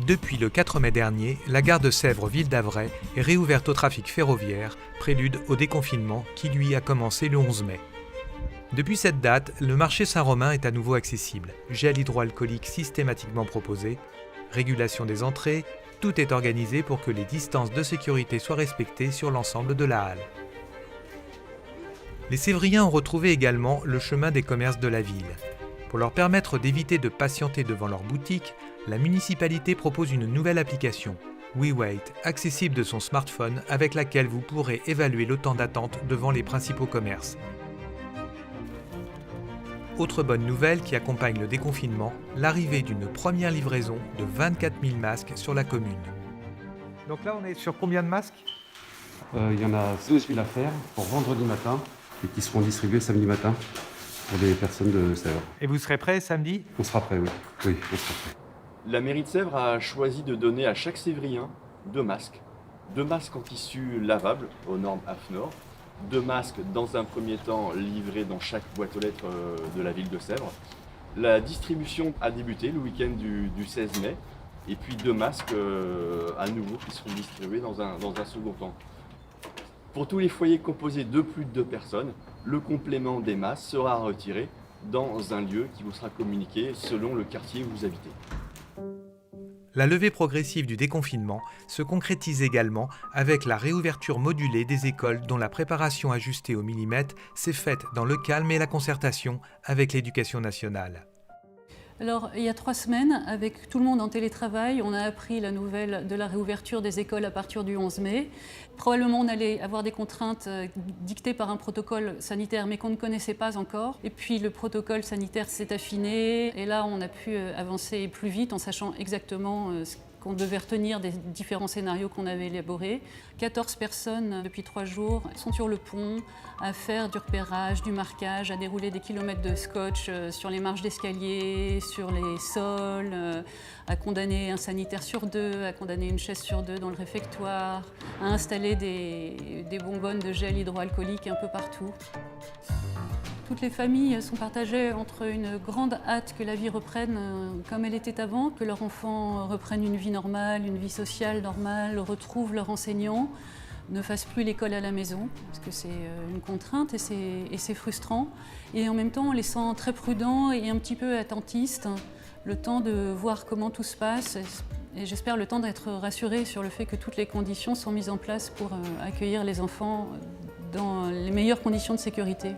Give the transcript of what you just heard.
Depuis le 4 mai dernier, la gare de Sèvres-Ville d'Avray est réouverte au trafic ferroviaire, prélude au déconfinement qui lui a commencé le 11 mai. Depuis cette date, le marché Saint-Romain est à nouveau accessible. Gel hydroalcoolique systématiquement proposé, régulation des entrées, tout est organisé pour que les distances de sécurité soient respectées sur l'ensemble de la halle. Les Sévriens ont retrouvé également le chemin des commerces de la ville. Pour leur permettre d'éviter de patienter devant leur boutique, la municipalité propose une nouvelle application, WeWait, accessible de son smartphone avec laquelle vous pourrez évaluer le temps d'attente devant les principaux commerces. Autre bonne nouvelle qui accompagne le déconfinement, l'arrivée d'une première livraison de 24 000 masques sur la commune. Donc là, on est sur combien de masques ? Il y en a 12 000 à faire pour vendredi matin et qui seront distribués samedi matin pour les personnes de Sèvres. Et vous serez prêts samedi ? On sera prêts, oui. Oui, on sera prêts. La mairie de Sèvres a choisi de donner à chaque Sévrien 2 masques. 2 masques en tissu lavable aux normes AFNOR. 2 masques dans un premier temps livrés dans chaque boîte aux lettres de la ville de Sèvres. La distribution a débuté le week-end du 16 mai. Et puis 2 masques à nouveau qui seront distribués dans un second temps. Pour tous les foyers composés de plus de 2 personnes, le complément des masques sera retiré dans un lieu qui vous sera communiqué selon le quartier où vous habitez. La levée progressive du déconfinement se concrétise également avec la réouverture modulée des écoles dont la préparation ajustée au millimètre s'est faite dans le calme et la concertation avec l'éducation nationale. Alors, il y a 3 semaines, avec tout le monde en télétravail, on a appris la nouvelle de la réouverture des écoles à partir du 11 mai. Probablement, on allait avoir des contraintes dictées par un protocole sanitaire, mais qu'on ne connaissait pas encore. Et puis, le protocole sanitaire s'est affiné. Et là, on a pu avancer plus vite en sachant exactement ce qu'on devait retenir des différents scénarios qu'on avait élaborés. 14 personnes, depuis 3 jours, sont sur le pont à faire du repérage, du marquage, à dérouler des kilomètres de scotch sur les marches d'escalier, sur les sols, à condamner un sanitaire sur 2, à condamner une chaise sur 2 dans le réfectoire, à installer des bonbonnes de gel hydroalcoolique un peu partout. Toutes les familles sont partagées entre une grande hâte que la vie reprenne comme elle était avant, que leurs enfants reprennent une vie normale, une vie sociale normale, retrouvent leurs enseignants, ne fassent plus l'école à la maison, parce que c'est une contrainte et c'est frustrant. Et en même temps, on les sent très prudents et un petit peu attentistes, le temps de voir comment tout se passe. Et j'espère le temps d'être rassurés sur le fait que toutes les conditions sont mises en place pour accueillir les enfants dans les meilleures conditions de sécurité.